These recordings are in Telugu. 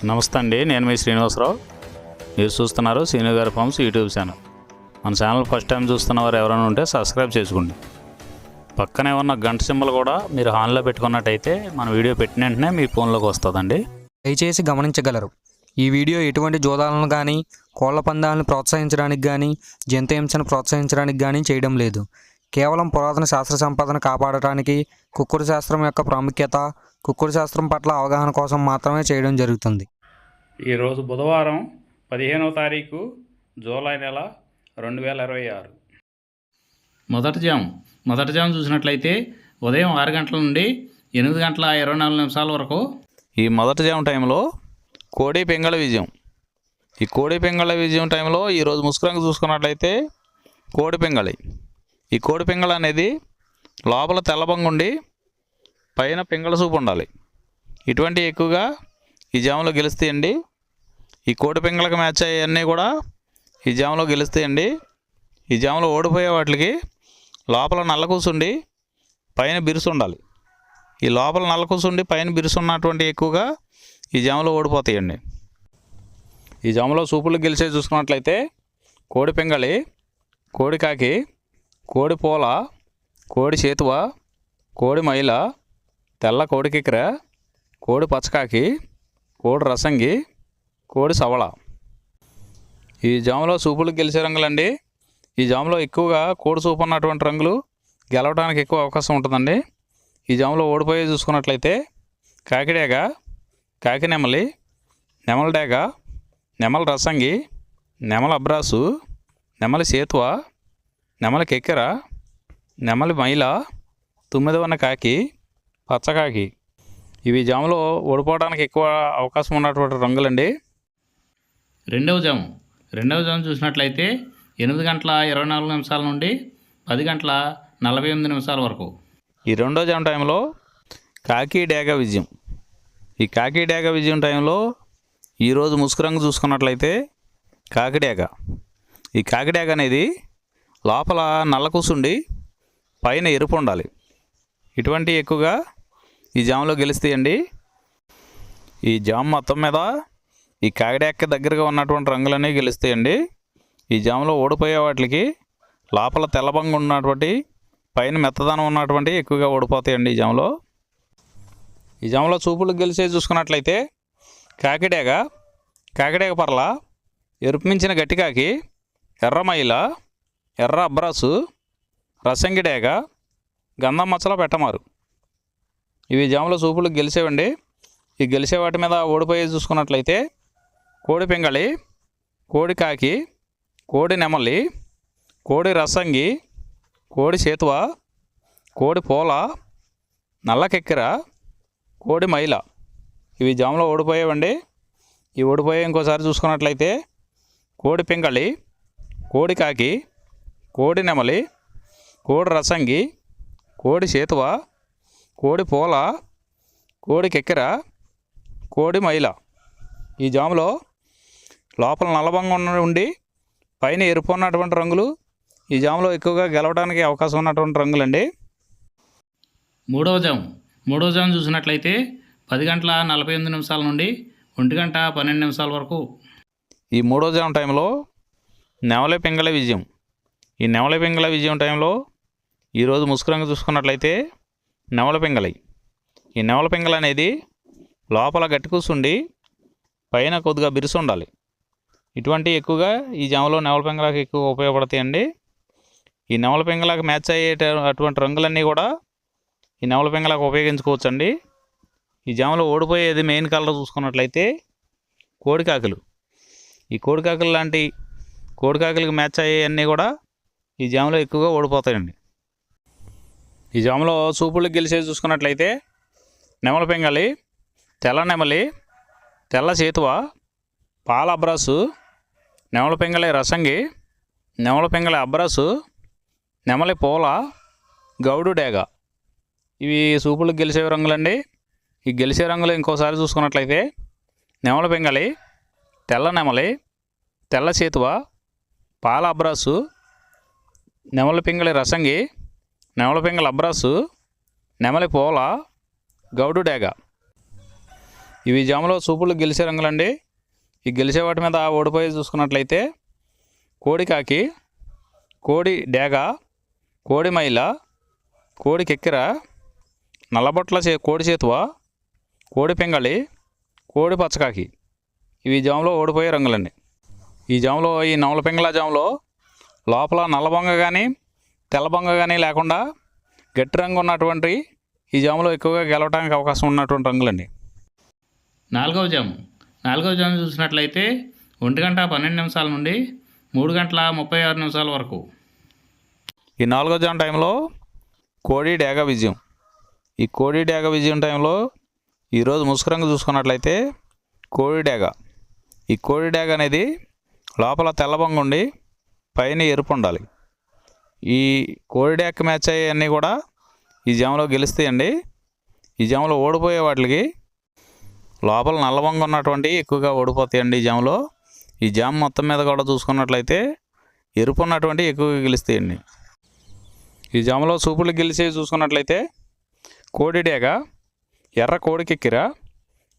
నమస్తే అండి, నేను మీ శ్రీనివాసరావు. మీరు చూస్తున్నారు శ్రీను గారి ఫార్మ్స్ యూట్యూబ్ ఛానల్. మన ఛానల్ ఫస్ట్ టైం చూస్తున్న వారు ఎవరైనా ఉంటే సబ్స్క్రైబ్ చేసుకోండి. పక్కనే ఉన్న గంట సింబల్ కూడా మీరు ఆన్లో పెట్టుకున్నట్టయితే మన వీడియో పెట్టిన వెంటనే మీ ఫోన్లోకి వస్తుందండి. దయచేసి గమనించగలరు, ఈ వీడియో ఎటువంటి జోదాలను కానీ కోళ్ల పందాలను ప్రోత్సహించడానికి కానీ జంతు హింసను ప్రోత్సహించడానికి కానీ చేయడం లేదు. కేవలం పురాతన శాస్త్ర సంపదను కాపాడటానికి, కుక్కుడు శాస్త్రం యొక్క ప్రాముఖ్యత, కుక్కుడు శాస్త్రం పట్ల అవగాహన కోసం మాత్రమే చేయడం జరుగుతుంది. ఈరోజు బుధవారం 15వ తారీఖు జూలై నెల 2026. మొదటి జాము చూసినట్లయితే ఉదయం 6 గంటల నుండి 8 గంటల 24 నిమిషాల వరకు ఈ మొదటి జాము టైంలో కోడి పెంగళ విజయం. ఈ కోడి పెంగళ విజయం టైంలో ఈరోజు ముసుకురంగు చూసుకున్నట్లయితే కోడి పెంగళి. ఈ కోడి పెంగళ అనేది లోపల తెల్లబంగుండి పైన పెంగళ సూపు ఉండాలి. ఇటువంటి ఎక్కువగా ఈ జాములో గెలుస్తాయండి. ఈ కోడి పెంగళకు మ్యాచ్ అయ్యన్నీ కూడా ఈ జాములో గెలుస్తాయండి. ఈ జాములో ఓడిపోయే వాటికి లోపల నల్ల కూసుండి పైన బిరుసు ఉండాలి. ఈ లోపల నల్ల కూసుండి పైన బిరుసు ఉన్నటువంటి ఎక్కువగా ఈ జాములో ఓడిపోతాయండి. ఈ జాములో సూపులు గెలిచే చూసుకున్నట్లయితే కోడి పెంగళి, కోడి కాకి, కోడి పోల, కోడి చేతువ, కోడి మైల, తెల్ల కోడి కిక్కెర, కోడి పచ్చకాకి, కోడి రసంగి, కోడి సవళ. ఈ జాములో సూపులు గెలిచే రంగులండి. ఈ జాములో ఎక్కువగా కోడి సూపు ఉన్నటువంటి రంగులు గెలవడానికి ఎక్కువ అవకాశం ఉంటుందండి. ఈ జాములో ఓడిపోయే చూసుకున్నట్లయితే కాకిడేగ, కాకి నెమలి, నెమల డేగ, నెమల రసంగి, నెమల అబ్రాసు, నెమలి సేతువ, నెమలి కెక్కెర, నెమలి మైల, తుమ్మిదవన్న కాకి, పచ్చకాకి. ఇవి జాములో ఓడిపోవడానికి ఎక్కువ అవకాశం ఉన్నటువంటి రంగులండి. రెండవ జాము చూసినట్లయితే 8 గంటల 24 నిమిషాల నుండి 10 గంటల 48 నిమిషాల వరకు ఈ రెండో జాము టైంలో కాకి డేగ విజయం. ఈ కాకి డేగ విజయం టైంలో ఈరోజు ముసుకురంగు చూసుకున్నట్లయితే కాకిడేగ. ఈ కాకిడేగ అనేది లోపల నల్ల కూసుండి పైన ఎరుపు ఉండాలి. ఇటువంటి ఎక్కువగా ఈ జాములో గెలుస్తాయండి. ఈ జాము మొత్తం మీద ఈ కాకిడేగకి దగ్గరగా ఉన్నటువంటి రంగులన్నీ గెలుస్తాయండి. ఈ జాములో ఓడిపోయే వాటికి లోపల తెల్లబంగు ఉన్నటువంటి పైన మెత్తదనం ఉన్నటువంటి ఎక్కువగా ఓడిపోతాయండి. ఈ జాములో చూపులు గెలిచే చూసుకున్నట్లయితే కాకిడేగ, కాకిడేగ పర్ల, ఎరుపు మించిన గట్టికాకి, ఎర్రమైల, ఎర్ర అబ్రాసు, రసంగిడేగ, గంధం మచ్చల పెట్టమారు. ఇవి జాములో సూపులు గెలిచేవండి. ఈ గెలిచే వాటి మీద ఓడిపోయి చూసుకున్నట్లయితే కోడి పెంగళి, కోడి కాకి, కోడి నెమలి, కోడి రసంగి, కోడి చేతువ, కోడి పోల, నల్ల కెక్కెర, కోడి మైల. ఇవి జాములో ఓడిపోయేవండి. ఈ ఓడిపోయే ఇంకోసారి చూసుకున్నట్లయితే కోడి పెంగళి, కోడి కాకి, కోడి నెమలి, కోడి రసంగి, కోడి చేతువ, కోడి పోల, కోడి కెక్కెర, కోడి మైల. ఈ జాములో లోపల నల్లబంగా ఉండి పైన ఎరుపు ఉన్నటువంటి రంగులు ఈ జాములో ఎక్కువగా గెలవడానికి అవకాశం ఉన్నటువంటి రంగులండి. మూడవ జాము చూసినట్లయితే 10 గంటల 48 నిమిషాల నుండి 1 గంట 12 నిమిషాల వరకు ఈ మూడో జాము టైంలో నెమలి పెంగళ విజయం. ఈ నెమలి పెంగళ విజయం టైంలో ఈరోజు ముసుకురంగు చూసుకున్నట్లయితే నెమల పెంగళి. ఈ నెమల పెంగళ అనేది లోపల గట్టి కూసుండి పైన కొద్దిగా బిరుసు ఉండాలి. ఇటువంటి ఎక్కువగా ఈ జాములో నెమల పెంగళకి ఎక్కువ ఉపయోగపడతాయండి. ఈ నెమల పెంగళకి మ్యాచ్ అయ్యే అటువంటి రంగులన్నీ కూడా ఈ నెమల పెంగళకు ఉపయోగించుకోవచ్చండి. ఈ జాములో ఓడిపోయేది మెయిన్ కలర్ చూసుకున్నట్లయితే కోడికాకులు. ఈ కోడికాకులు లాంటి కోడికాకులకి మ్యాచ్ అయ్యేవన్నీ కూడా ఈ జాములో ఎక్కువగా ఓడిపోతాయండి. ఈ జాములో సూపులకు గెలిచేది చూసుకున్నట్లయితే నెమల పెంగళి, తెల్ల నెమలి, తెల్ల చేతువ, పాల అబ్రాసు, నెమల పెంగళి రసంగి, నెమల పెంగళి అబ్రాసు, నెమలి పోల, గౌడు డేగ. ఇవి సూపులకు గెలిచే రంగులండి. ఈ గెలిచే రంగులు ఇంకోసారి చూసుకున్నట్లయితే నెమల పెంగళి, తెల్ల నెమలి, తెల్ల చేతువ, పాల అబ్రాసు, నెమల పెంగళి రసంగి, నెమల పెంగళి అబ్రాసు, నెమలి పోల, గౌడు డేగ. ఇవి జాములో సూపులు గెలిచే రంగులండి. ఈ గెలిచే వాటి మీద ఓడిపోయి చూసుకున్నట్లయితే కోడి కాకి, కోడి డేగ, కోడి మైల, కోడి కెక్కెర, నల్లబొట్ల కోడి చేతువ, కోడి పెంగళి, కోడి పచ్చకాకి. ఇవి జాములో ఓడిపోయే రంగులండి. ఈ జాములో ఈ నవల పెంగళ జాములో లోపల నల్లబొంగ కానీ తెల్లబొంగ కానీ లేకుండా గట్టి రంగు ఉన్నటువంటి ఈ జాములో ఎక్కువగా గెలవడానికి అవకాశం ఉన్నటువంటి రంగులండి. నాలుగవ జాము చూసినట్లయితే 1:12 నుండి 3:36 వరకు. ఈ 4వ జాము టైంలో కోడి డేగ విజయం. ఈ కోడి డేగ విజయం టైంలో ఈరోజు ముసుగు రంగు చూసుకున్నట్లయితే కోడి డేగ. ఈ కోడి డేగ అనేది లోపల తెల్లబొంగ ఉండి పైన ఎరుపు ఉండాలి. ఈ కోడి డేగ మ్యాచ్ అయ్యేవన్నీ కూడా ఈ జాములో గెలుస్తాయండి. ఈ జాములో ఓడిపోయే వాటికి లోపల నల్లబొంగ ఉన్నటువంటి ఎక్కువగా ఓడిపోతాయండి. ఈ జాములో ఈ జామ్ మొత్తం మీద కూడా చూసుకున్నట్లయితే ఎరుపు ఉన్నటువంటి ఎక్కువగా గెలుస్తాయండి. ఈ జాములో సూపులు గెలిచేవి చూసుకున్నట్లయితే కోడి డేగ, ఎర్ర కోడి కెక్కెర,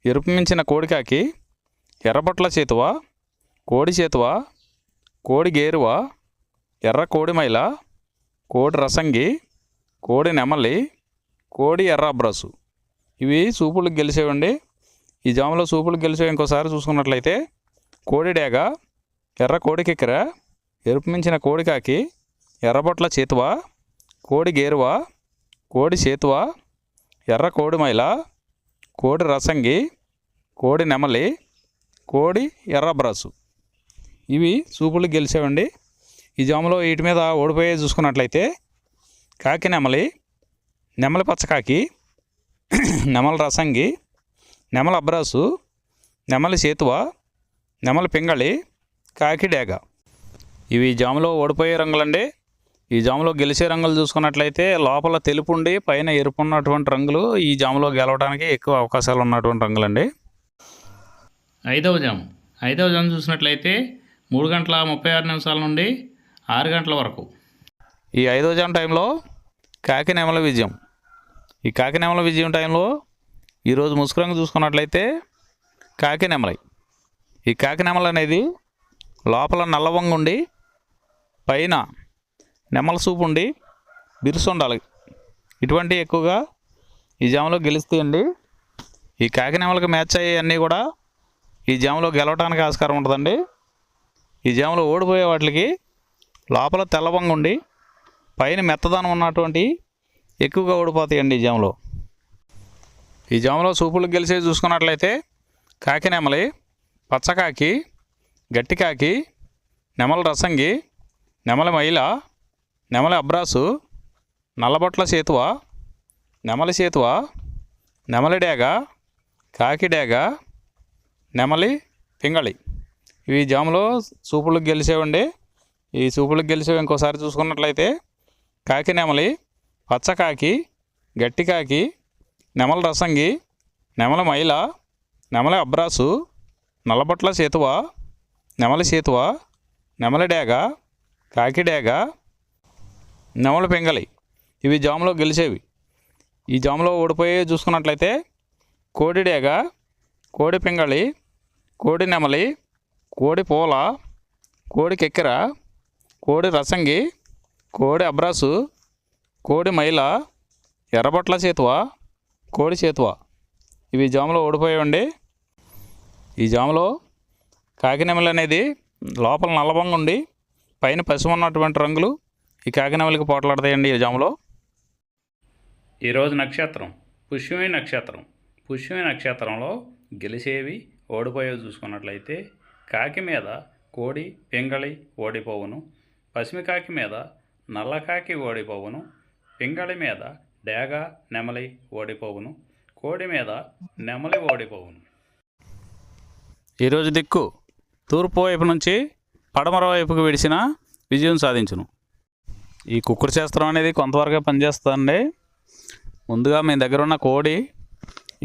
ఎరుపు మించిన కోడికాకి, ఎర్రబొట్ల చేతువ, కోడి చేతువ, కోడి గేరువ, ఎర్ర కోడి మైల, కోడి రసంగి, కోడి నెమలి, కోడి ఎర్ర అబ్రసు. ఇవి సూపులకు గెలిచేవండి. ఈ జాములో సూపులకు గెలిచేవి ఇంకోసారి చూసుకున్నట్లయితే కోడి డేగ, ఎర్ర కోడి కెక్కెర, ఎరుపు మించిన కోడికాకి, ఎర్రబొట్ల చేతువ, కోడి గేరువ, కోడి చేతువ, ఎర్ర కోడి మైల, కోడి రసంగి, కోడి నెమలి, కోడి ఎర్ర బ్రసు. ఇవి సూపులు గెలిచేవండి. ఈ జాములో వీటి మీద ఓడిపోయే చూసుకున్నట్లయితే కాకి నెమలి, నెమలి పచ్చకాకి, నెమలి రసంగి, నెమలి అబ్రాసు, నెమలి చేతువ, నెమలి పింగళి, కాకి డేగ. ఇవి జాములో ఓడిపోయే రంగులండి. ఈ జాములో గెలిచే రంగులు చూసుకున్నట్లయితే లోపల తెలుపు ఉండి పైన ఎరుపు ఉన్నటువంటి రంగులు ఈ జాములో గెలవడానికి ఎక్కువ అవకాశాలు ఉన్నటువంటి రంగులండి. ఐదవ జాము చూసినట్లయితే 3:36 నుండి 6 వరకు. ఈ 5వ జాము టైంలో కాకి నెమల విజయం. ఈ కాకి నెమల విజయం టైంలో ఈరోజు ముసుగు రంగు చూసుకున్నట్లయితే కాకి నెమలి. ఈ కాకి నెమల అనేది లోపల నల్లవంగ ఉండి పైన నెమల సూపు ఉండి బిరుసు ఉండాలి. ఇటువంటి ఎక్కువగా ఈ జాములో గెలుస్తాయండి. ఈ కాకి నెమలకి మ్యాచ్ అయ్యేవన్నీ కూడా ఈ జాములో గెలవడానికి ఆస్కారం ఉంటుందండి. ఈ జాములో ఓడిపోయే వాటికి లోపల తెల్లవంగ ఉండి పైన మెత్తదనం ఉన్నటువంటి ఎక్కువగా ఓడిపోతాయండి ఈ జాములో. ఈ జాములో సూపులు గెలిచేవి చూసుకున్నట్లయితే కాకి నెమలి, పచ్చకాకి, గట్టికాకి, నెమలి రసంగి, నెమలి మైల, నెమలి అబ్రాసు, నల్లబొట్ల చేతువ, నెమలి చేతువ, నెమలి డేగ, కాకి డేగ, నెమలి పింగళి. ఇవి జాములో సూపులకు గెలిచేవండి. ఈ సూపులకు గెలిచేవి ఇంకోసారి చూసుకున్నట్లయితే కాకి నెమలి, పచ్చకాకి, గట్టికాకి, నెమలి రసంగి, నెమలి మైల, నెమలి అబ్రాసు, నల్లబొట్ల చేతువ, నెమలి చేతువ, నెమలి డేగ, కాకి డేగ, నెమలి పింగళి. ఇవి జాములో గెలిచేవి. ఈ జాములో ఓడిపోయి చూసుకున్నట్లయితే కోడి డేగ, కోడి పింగళి, కోడి నెమలి, కోడి పూల, కోడి కెక్కెర, కోడి రసంగి, కోడి అబ్రాసు, కోడి మైల, ఎర్రబొట్ల చేతువ, కోడి చేతువ. ఇవి జాములో ఓడిపోయాయండి. ఈ జాములో కాకి నెమలి అనేది లోపల నల్లబొంగ ఉండి పైన పసుపు ఉన్నటువంటి రంగులు ఈ కాకి నెమలికి పోట్లాడతాయండి ఈ జాములో. ఈరోజు నక్షత్రం పుష్యమి నక్షత్రం. పుష్యమి నక్షత్రంలో గెలిచేవి ఓడిపోయేవి చూసుకున్నట్లయితే కాకి మీద కోడి పింగళి ఓడిపోవును, పసిమి కాకి మీద నల్లకాకి ఓడిపోవును, పింగళి మీద డేగ నెమలి ఓడిపోవును, కోడి మీద నెమలి ఓడిపోవును. ఈరోజు దిక్కు తూర్పు వైపు నుంచి పడమర వైపుకు విడిచిన విజయం సాధించును. ఈ కుక్కుడు శాస్త్రం అనేది కొంతవరకే పనిచేస్తుందండి. ముందుగా మీ దగ్గర ఉన్న కోడి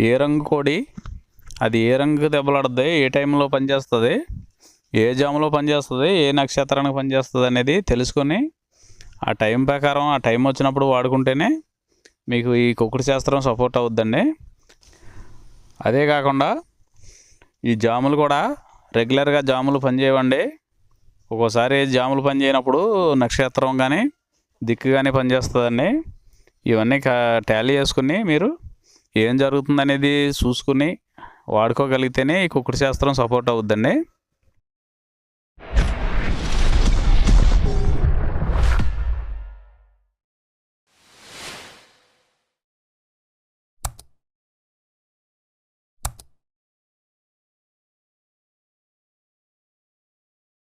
ఏ రంగు కోడి, అది ఏ రంగు దెబ్బలాడుద్ది, ఏ టైంలో పనిచేస్తుంది, ఏ జాములో పనిచేస్తుంది, ఏ నక్షత్రానికి పనిచేస్తుంది అనేది తెలుసుకొని ఆ టైం ప్రకారం ఆ టైం వచ్చినప్పుడు వాడుకుంటేనే మీకు ఈ కుక్కుడు శాస్త్రం సపోర్ట్ అవుద్దండి. అదే కాకుండా ఈ జాములు కూడా రెగ్యులర్గా జాములు పనిచేయవండి. ఒక్కోసారి జాములు పనిచేయనప్పుడు నక్షత్రం కానీ దిక్కు కానీ పనిచేస్తుందండి. ఇవన్నీ టాలీ చేసుకుని మీరు ఏం జరుగుతుందనేది చూసుకుని వాడుకోగలిగితేనే ఈ కుక్కుడు శాస్త్రం సపోర్ట్ అవుద్దండి.